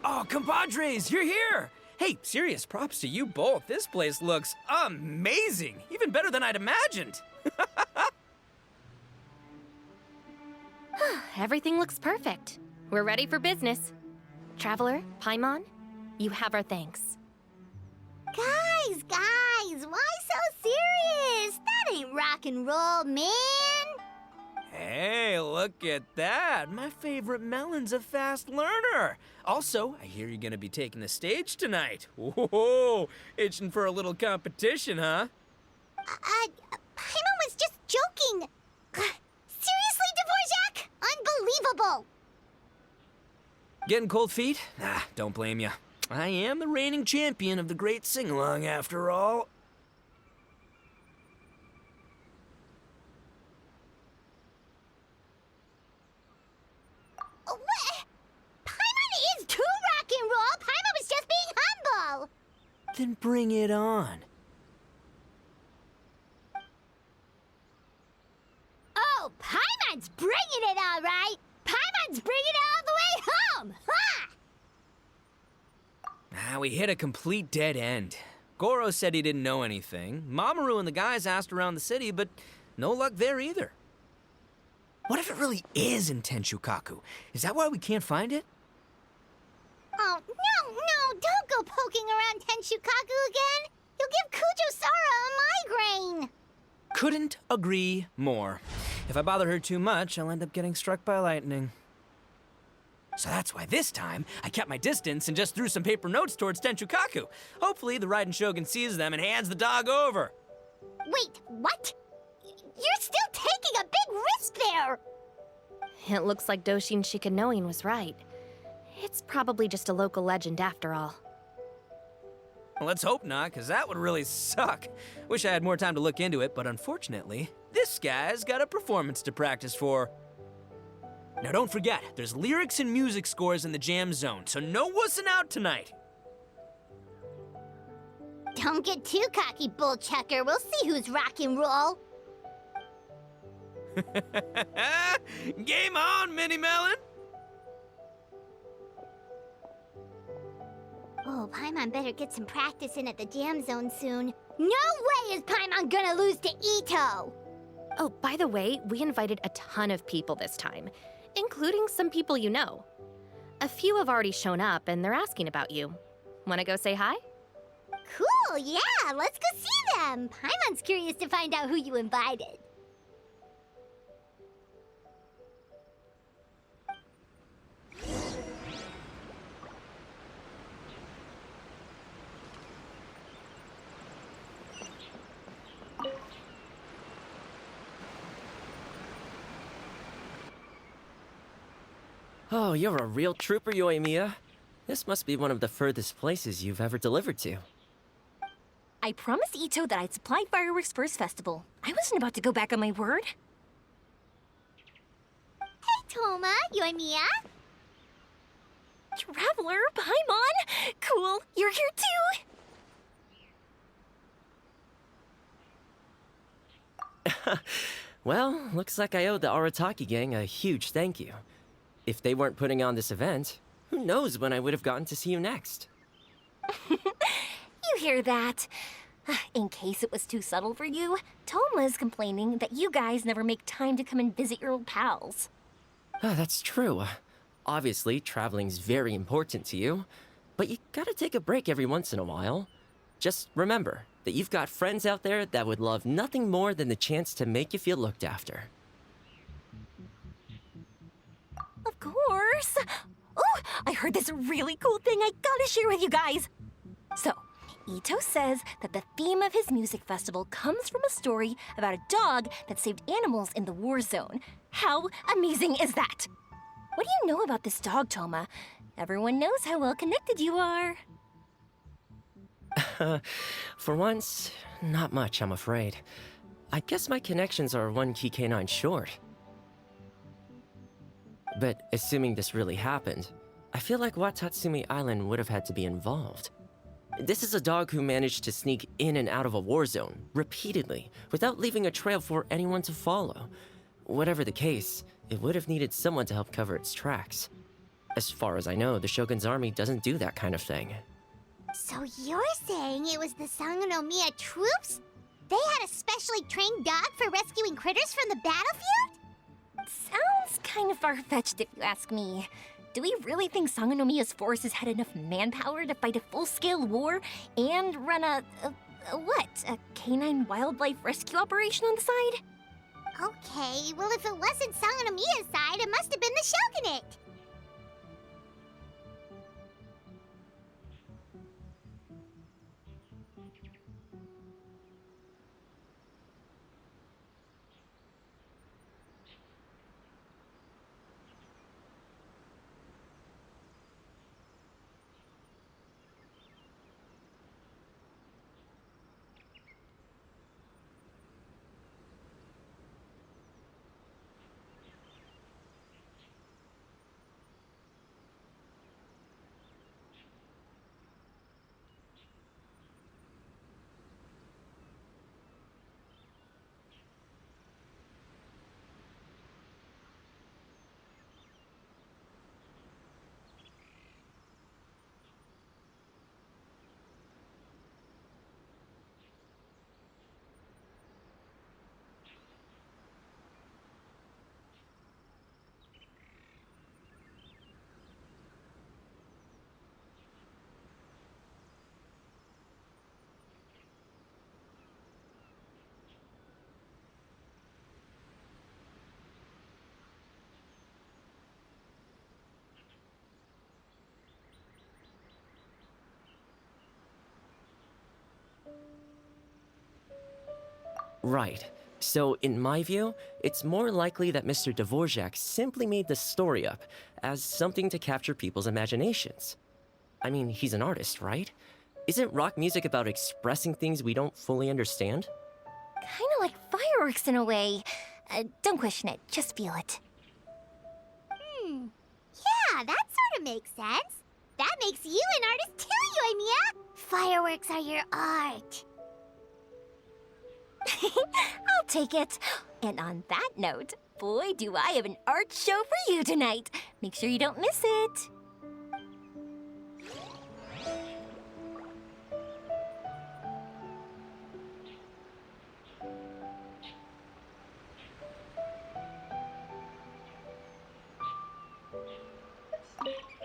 Oh, compadres, you're here! Hey, serious props to you both. This place looks amazing. Even better than I'd imagined. Everything looks perfect. We're ready for business. Traveler, Paimon, you have our thanks. Guys, why so serious? That ain't rock and roll, man. Hey, look at that. My favorite melon's a fast learner. Also, I hear you're gonna be taking the stage tonight. Whoa, itching for a little competition, huh? Paimon was just joking. Seriously, Dvorak? Unbelievable. Getting cold feet? Don't blame you. I am the reigning champion of the great sing-along, after all. What? Paimon is too rock and roll. Paimon was just being humble. Then bring it on. Oh, Paimon's bringing it all right. Paimon's bringing it all the way home. Ha! We hit a complete dead end. Goro said he didn't know anything. Mamoru and the guys asked around the city, but no luck there either. What if it really is in Tenshukaku? Is that why we can't find it? Oh, no, don't go poking around Tenshukaku again. You'll give Kujo-Sara a migraine. Couldn't agree more. If I bother her too much, I'll end up getting struck by lightning. So that's why this time, I kept my distance and just threw some paper notes towards Tenshukaku. Hopefully, the Raiden Shogun sees them and hands the dog over. Wait, what? You're still taking a big risk there! It looks like Doshin Shikanoin was right. It's probably just a local legend after all. Well, let's hope not, because that would really suck. Wish I had more time to look into it, but unfortunately, this guy's got a performance to practice for. Now don't forget, there's lyrics and music scores in the jam zone, so no wussing out tonight. Don't get too cocky, bullchucker. We'll see who's rock and roll. Game on, Mini Melon! Oh, Paimon better get some practice in at the jam zone soon. No way is Paimon gonna lose to Ito! Oh, by the way, we invited a ton of people this time, including some people you know. A few have already shown up and they're asking about you. Wanna go say hi? Cool, yeah, let's go see them. Paimon's curious to find out who you invited. Oh, you're a real trooper, Yoimiya. This must be one of the furthest places you've ever delivered to. I promised Ito that I'd supply fireworks for his festival. I wasn't about to go back on my word. Hey, Toma, Yoimiya. Traveler, Paimon! Cool, you're here too! Well, looks like I owe the Arataki gang a huge thank you. If they weren't putting on this event, who knows when I would have gotten to see you next. You hear that? In case it was too subtle for you, Toma's complaining that you guys never make time to come and visit your old pals. That's true. Obviously, traveling's very important to you, but you gotta take a break every once in a while. Just remember that you've got friends out there that would love nothing more than the chance to make you feel looked after. Of course! Oh, I heard this really cool thing I gotta share with you guys! So, Ito says that the theme of his music festival comes from a story about a dog that saved animals in the war zone. How amazing is that? What do you know about this dog, Toma? Everyone knows how well connected you are. For once, not much, I'm afraid. I guess my connections are one key canine short. But assuming this really happened, I feel like Watatsumi Island would have had to be involved. This is a dog who managed to sneak in and out of a war zone, repeatedly, without leaving a trail for anyone to follow. Whatever the case, it would have needed someone to help cover its tracks. As far as I know, the Shogun's army doesn't do that kind of thing. So you're saying it was the Sangonomiya troops? They had a specially trained dog for rescuing critters from the battlefield? Sounds kind of far-fetched if you ask me. Do we really think Sangonomiya's forces had enough manpower to fight a full-scale war and run a canine wildlife rescue operation on the side? Okay, well if it wasn't Sangonomiya's side, it must have been the Shogunate. Right. So, in my view, it's more likely that Mr. Dvorak simply made the story up as something to capture people's imaginations. I mean, he's an artist, right? Isn't rock music about expressing things we don't fully understand? Kinda like fireworks in a way. Don't question it, just feel it. Yeah, that sort of makes sense. That makes you an artist too, Yoimiya. Fireworks are your art. I'll take it. And on that note, boy, do I have an art show for you tonight. Make sure you don't miss it.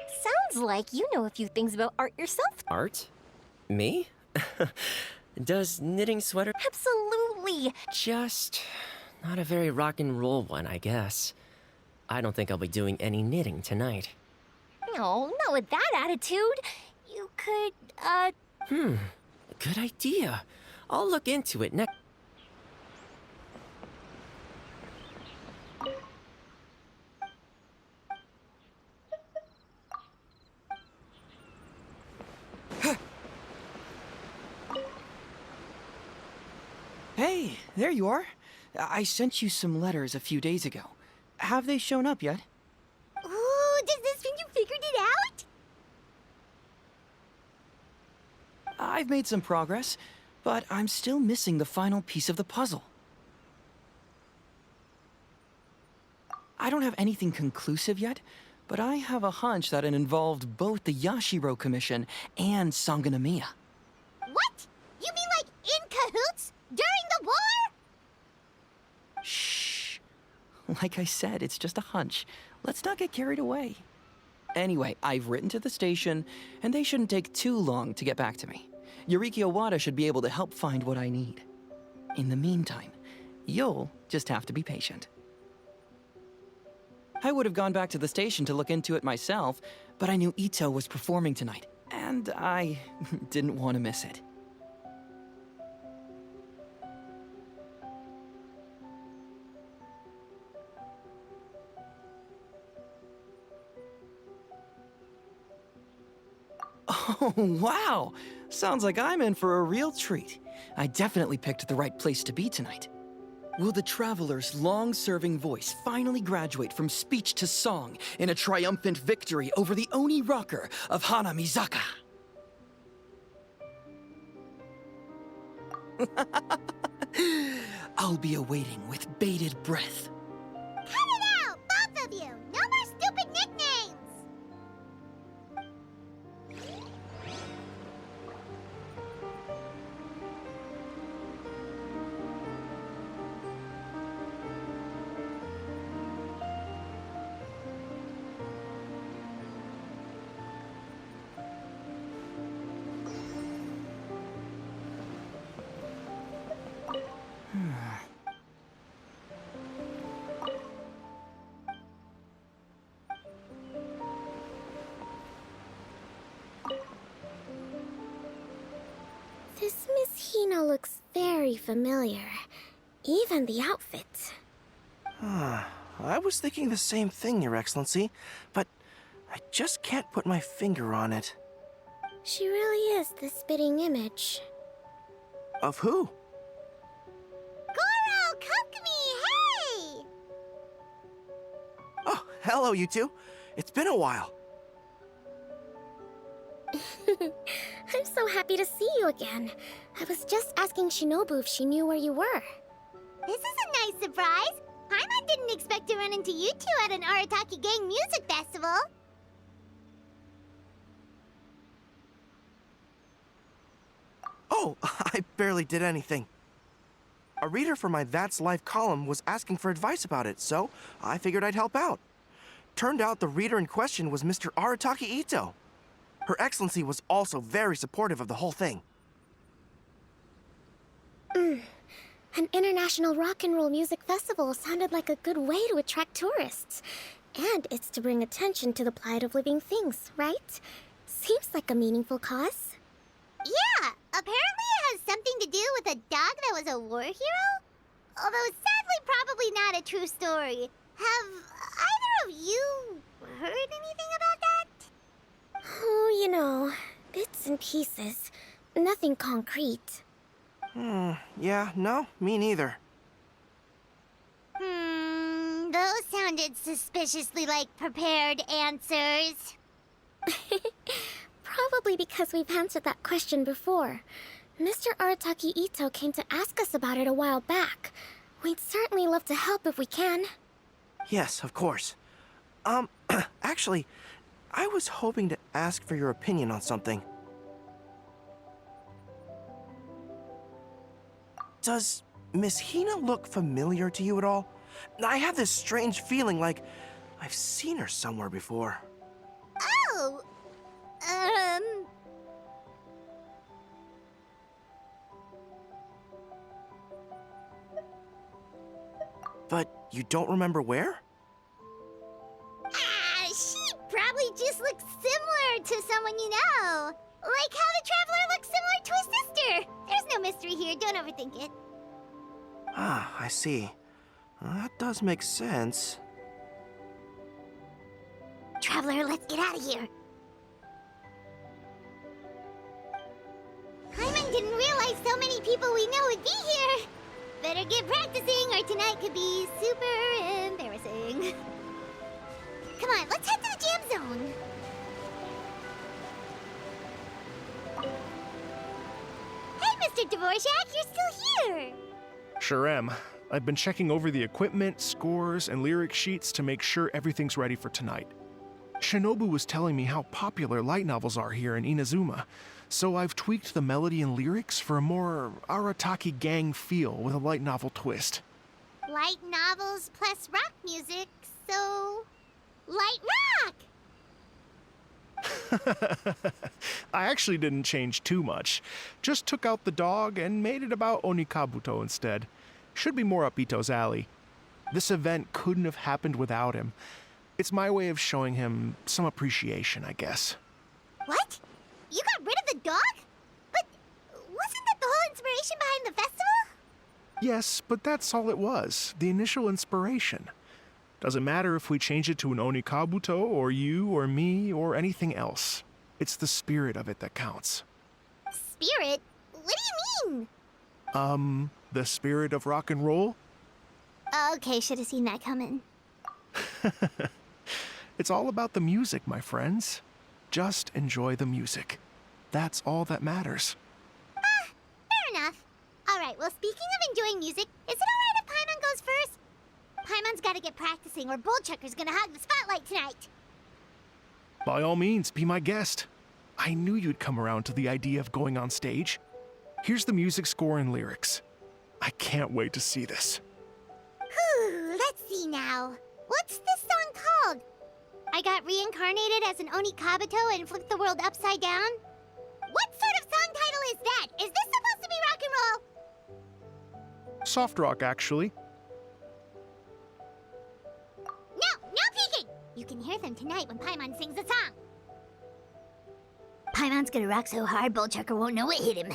Sounds like you know a few things about art yourself. Art? Me? Does knitting sweater? Absolutely. Just not a very rock and roll one, I guess. I don't think I'll be doing any knitting tonight. No, not with that attitude. You could, Good idea. I'll look into it next. Hey, there you are. I sent you some letters a few days ago. Have they shown up yet? Ooh, does this mean you figured it out? I've made some progress, but I'm still missing the final piece of the puzzle. I don't have anything conclusive yet, but I have a hunch that it involved both the Yashiro Commission and Sangonomiya. What? You mean like in cahoots? During the war? Shh. Like I said, it's just a hunch. Let's not get carried away. Anyway, I've written to the station, and they shouldn't take too long to get back to me. Yuriki Owada should be able to help find what I need. In the meantime, you'll just have to be patient. I would have gone back to the station to look into it myself, but I knew Ito was performing tonight, and I didn't want to miss it. Oh, wow! Sounds like I'm in for a real treat. I definitely picked the right place to be tonight. Will the Traveler's long-serving voice finally graduate from speech to song in a triumphant victory over the Oni rocker of Hanamizaka? I'll be awaiting with bated breath. Cut it out, both of you! No more stupid nicknames! Hina looks very familiar. Even the outfit. I was thinking the same thing, Your Excellency, but I just can't put my finger on it. She really is the spitting image. Of who? Goro, Kokumi, hey! Oh, hello, you two. It's been a while. I'm so happy to see you again. I was just asking Shinobu if she knew where you were. This is a nice surprise. Paimon didn't expect to run into you two at an Arataki Gang music festival. Oh, I barely did anything. A reader for my That's Life column was asking for advice about it, so I figured I'd help out. Turned out the reader in question was Mr. Arataki Ito. Her Excellency was also very supportive of the whole thing. An international rock and roll music festival sounded like a good way to attract tourists. And it's to bring attention to the plight of living things, right? Seems like a meaningful cause. Yeah, apparently it has something to do with a dog that was a war hero? Although sadly probably not a true story. Have either of you heard anything about that? Oh, you know, bits and pieces. Nothing concrete. Yeah, no, me neither. Those sounded suspiciously like prepared answers. Probably because we've answered that question before. Mr. Arataki Ito came to ask us about it a while back. We'd certainly love to help if we can. Yes, of course. Actually, I was hoping to ask for your opinion on something. Does Miss Hina look familiar to you at all? I have this strange feeling like I've seen her somewhere before. Oh! But you don't remember where? She probably just looks similar to someone you know. Like how the Traveler looks similar to his sister. There's no mystery here, don't overthink it. Ah, I see. That does make sense. Traveler, let's get out of here. Paimon didn't realize so many people we know would be here. Better get practicing or tonight could be super embarrassing. Come on, let's head to the jam zone. Hey, Mr. Dvorak, you're still here. Sure am. I've been checking over the equipment, scores, and lyric sheets to make sure everything's ready for tonight. Shinobu was telling me how popular light novels are here in Inazuma, so I've tweaked the melody and lyrics for a more Arataki Gang feel with a light novel twist. Light novels plus rock music, so... light rock! I actually didn't change too much. Just took out the dog and made it about Onikabuto instead. Should be more up Ito's alley. This event couldn't have happened without him. It's my way of showing him some appreciation, I guess. What? You got rid of the dog? But wasn't that the whole inspiration behind the festival? Yes, but that's all it was, the initial inspiration. Doesn't matter if we change it to an Onikabuto, or you, or me, or anything else. It's the spirit of it that counts. Spirit? What do you mean? The spirit of rock and roll? Okay, should have seen that coming. It's all about the music, my friends. Just enjoy the music. That's all that matters. Fair enough. Alright, well, speaking of enjoying music, is it alright if Paimon goes first? Paimon's gotta get practicing, or Bullchucker's gonna hog the spotlight tonight. By all means, be my guest. I knew you'd come around to the idea of going on stage. Here's the music score and lyrics. I can't wait to see this. Whew, let's see now. What's this song called? I got reincarnated as an Onikabuto and flipped the world upside down? What sort of song title is that? Is this supposed to be rock and roll? Soft rock, actually. No peeking! You can hear them tonight when Paimon sings the song. Paimon's gonna rock so hard, Bullchucker won't know what hit him.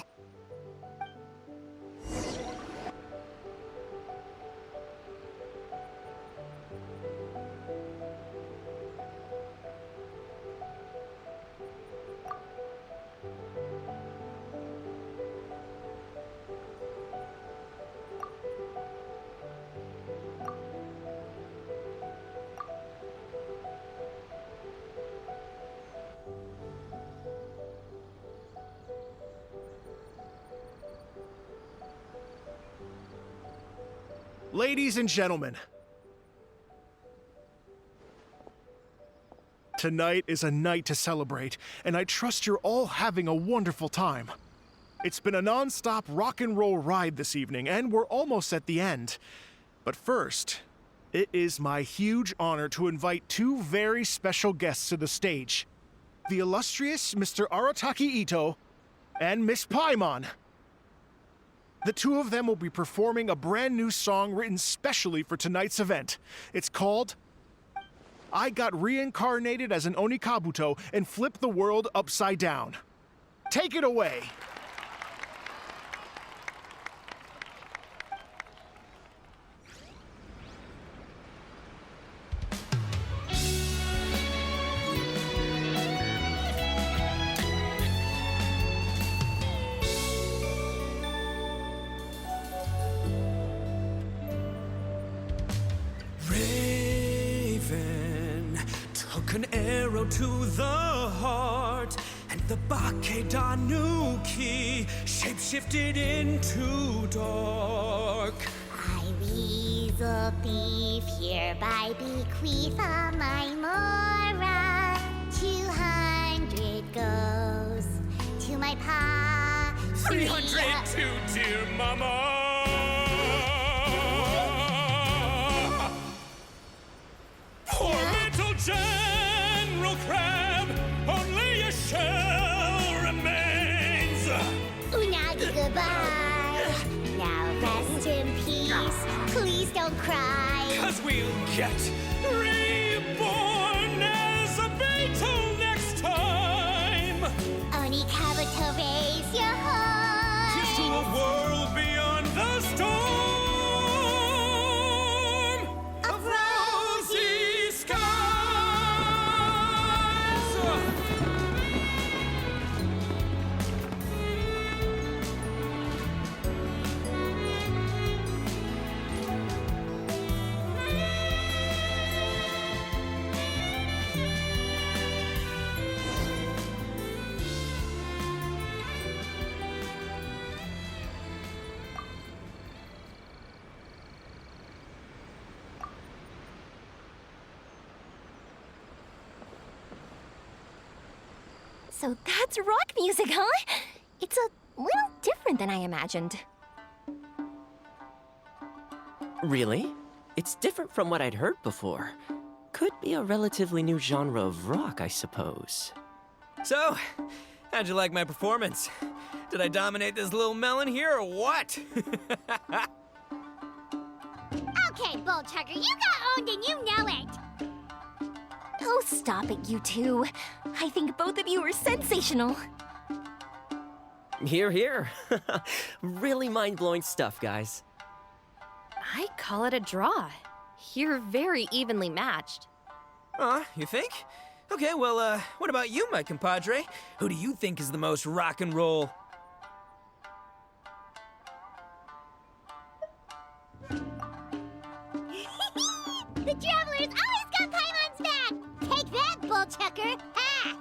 Ladies and gentlemen, tonight is a night to celebrate, and I trust you're all having a wonderful time. It's been a non-stop rock and roll ride this evening, and we're almost at the end. But first, it is my huge honor to invite two very special guests to the stage. The illustrious Mr. Arataki Ito and Miss Paimon. The two of them will be performing a brand new song written specially for tonight's event. It's called I Got Reincarnated as an Onikabuto and Flipped the World Upside Down. Take it away. An arrow to the heart, and the Bakedanuki shapeshifted into dark. I, weasel thief, hereby bequeath all my mora. 200 goes to my pa. 300 to dear mama. Poor little General Crab, only a shell remains. Unagi, goodbye. Now rest in peace. Please don't cry. 'Cause we'll get reborn as a beetle next time. Onikabuto, raise your heart. Here's to a world beyond the storm of rosy skies. So that's rock music, huh? It's a little different than I imagined. Really? It's different from what I'd heard before. Could be a relatively new genre of rock, I suppose. So, how'd you like my performance? Did I dominate this little melon here or what? Okay, Bullchucker, you got owned and you know it. Oh, stop it, you two. I think both of you are sensational. Here, here. Really mind-blowing stuff, guys. I call it a draw. You're very evenly matched. You think? Okay, well, what about you, my compadre? Who do you think is the most rock and roll? The Traveler's always got Paimon's back. Take that, Bullchucker. Ha!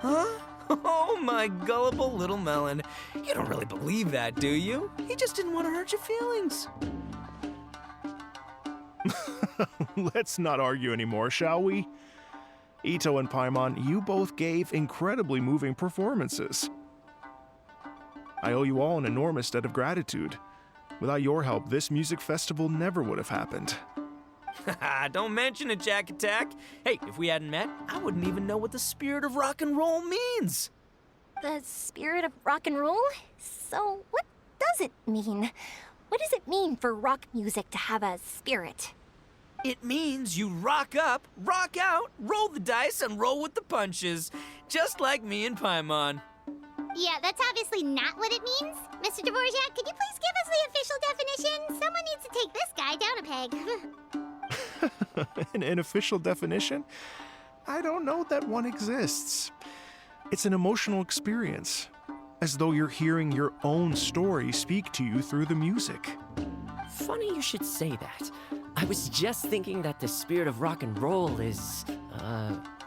Huh? Oh, my gullible little melon. You don't really believe that, do you? He just didn't want to hurt your feelings. Let's not argue anymore, shall we? Ito and Paimon, you both gave incredibly moving performances. I owe you all an enormous debt of gratitude. Without your help, this music festival never would have happened. Don't mention it, Jack Attack. Hey, if we hadn't met, I wouldn't even know what the spirit of rock and roll means. The spirit of rock and roll? So, what does it mean? What does it mean for rock music to have a spirit? It means you rock up, rock out, roll the dice, and roll with the punches. Just like me and Paimon. Yeah, that's obviously not what it means. Mr. Dvorak, could you please give us the official definition? Someone needs to take this guy down a peg. An official definition? I don't know that one exists. It's an emotional experience, as though you're hearing your own story speak to you through the music. Funny you should say that. I was just thinking that the spirit of rock and roll is,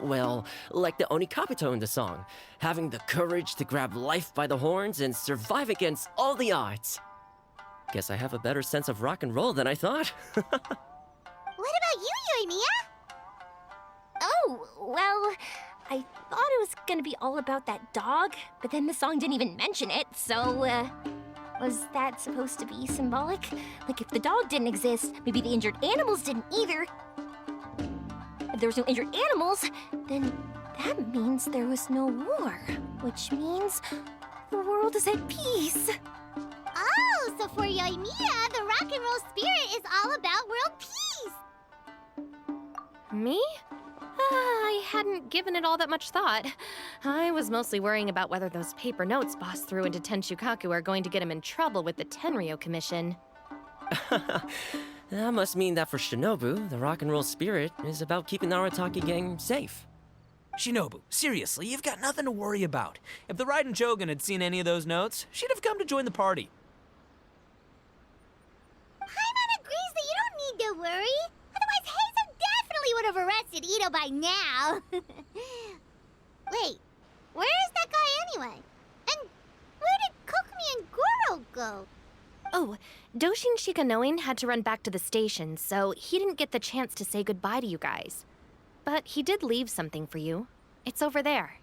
well, like the Onikabuto in the song, having the courage to grab life by the horns and survive against all the odds. Guess I have a better sense of rock and roll than I thought. What about you, Yoimiya? Oh, well, I thought it was gonna be all about that dog, but then the song didn't even mention it, so, was that supposed to be symbolic? Like, if the dog didn't exist, maybe the injured animals didn't either. If there was no injured animals, then that means there was no war, which means the world is at peace. Oh, so for Yoimiya, the rock and roll spirit is all about world peace. Me? I hadn't given it all that much thought. I was mostly worrying about whether those paper notes Boss threw into Tenshukaku are going to get him in trouble with the Tenryo Commission. That must mean that for Shinobu, the rock and roll spirit is about keeping the Arataki gang safe. Shinobu, seriously, you've got nothing to worry about. If the Raiden Shogun had seen any of those notes, she'd have come to join the party. Paimon agrees that you don't need to worry. Otherwise, Heizo definitely would have arrested Ito by now. Wait, where is that guy anyway? And where did Kokumi and Goro go? Oh, Doshin Shikanoin had to run back to the station, so he didn't get the chance to say goodbye to you guys. But he did leave something for you. It's over there.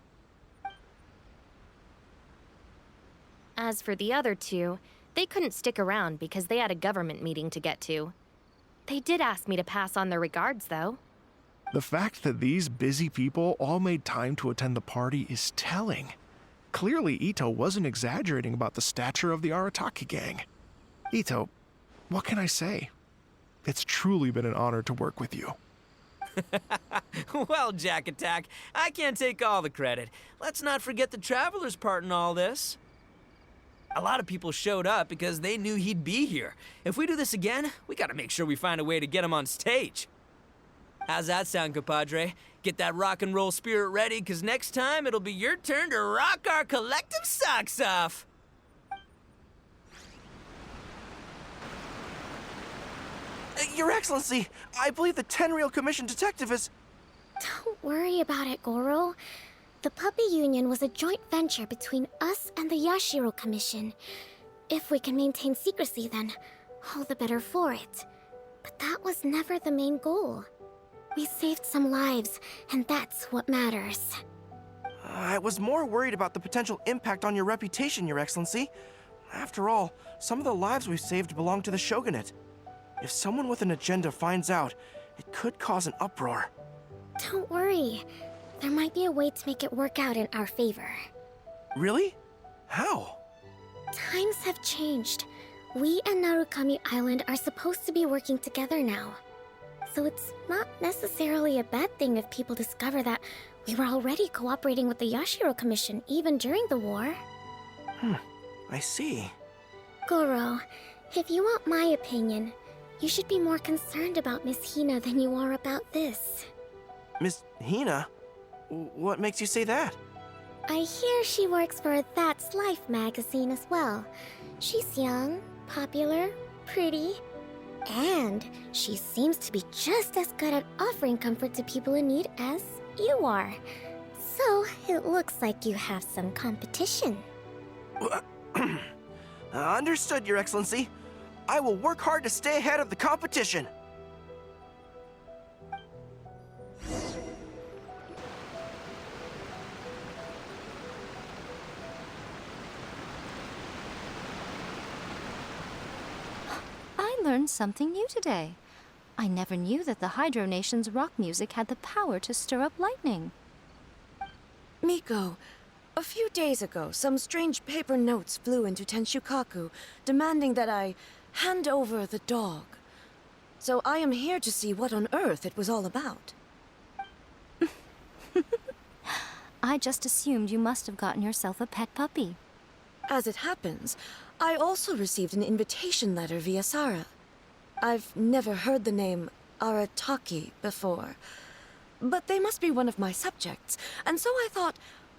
As for the other two, they couldn't stick around because they had a government meeting to get to. They did ask me to pass on their regards, though. The fact that these busy people all made time to attend the party is telling. Clearly, Ito wasn't exaggerating about the stature of the Arataki gang. Ito, what can I say? It's truly been an honor to work with you. Well, Jack Attack, I can't take all the credit. Let's not forget the Traveler's part in all this. A lot of people showed up because they knew he'd be here. If we do this again, we gotta make sure we find a way to get him on stage. How's that sound, compadre? Get that rock and roll spirit ready, because next time it'll be your turn to rock our collective socks off. Your Excellency, I believe the Tenryo Commission detective is... Don't worry about it, Goro. The Puppy Union was a joint venture between us and the Yashiro Commission. If we can maintain secrecy, then all the better for it. But that was never the main goal. We saved some lives, and that's what matters. I was more worried about the potential impact on your reputation, Your Excellency. After all, some of the lives we've saved belong to the Shogunate. If someone with an agenda finds out, it could cause an uproar. Don't worry. There might be a way to make it work out in our favor. Really? How? Times have changed. We and Narukami Island are supposed to be working together now. So it's not necessarily a bad thing if people discover that we were already cooperating with the Yashiro Commission even during the war. I see. Goro, if you want my opinion, you should be more concerned about Miss Hina than you are about this. Miss Hina? What makes you say that? I hear she works for That's Life magazine as well. She's young, popular, pretty, and she seems to be just as good at offering comfort to people in need as you are. So it looks like you have some competition. Understood, Your Excellency. I will work hard to stay ahead of the competition. I learned something new today. I never knew that the Hydro Nation's rock music had the power to stir up lightning. Miko, a few days ago, some strange paper notes flew into Tenshukaku, demanding that I hand over the dog. So I am here to see what on earth it was all about. I just assumed you must have gotten yourself a pet puppy. As it happens, I also received an invitation letter via Sara. I've never heard the name Arataki before, but they must be one of my subjects, and so I thought,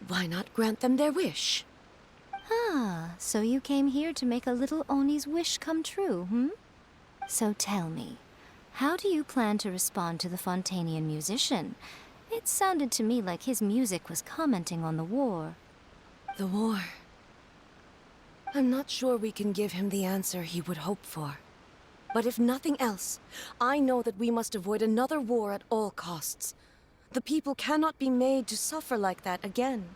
why not grant them their wish? Ah, so you came here to make a little Oni's wish come true, hmm? So tell me, how do you plan to respond to the Fontanian musician? It sounded to me like his music was commenting on the war. The war. I'm not sure we can give him the answer he would hope for. But if nothing else, I know that we must avoid another war at all costs. The people cannot be made to suffer like that again.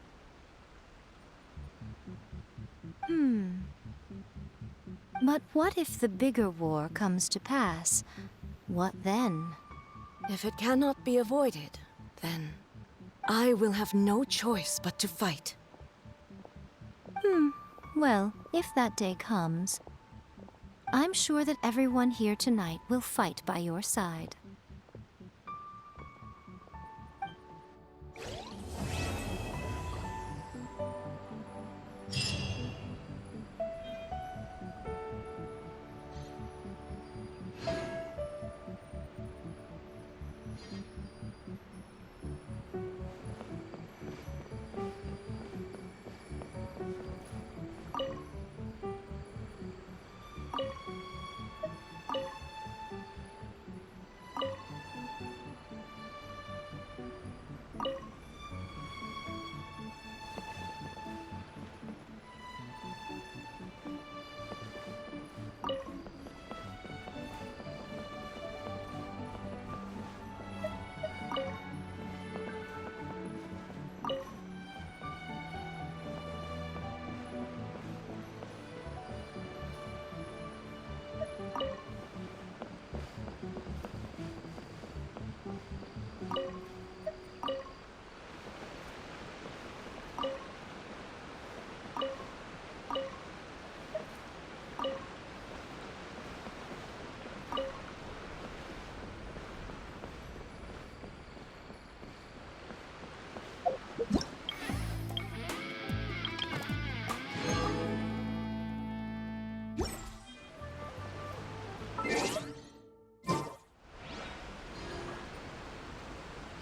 But what if the bigger war comes to pass? What then? If it cannot be avoided, then I will have no choice but to fight. Well, if that day comes, I'm sure that everyone here tonight will fight by your side.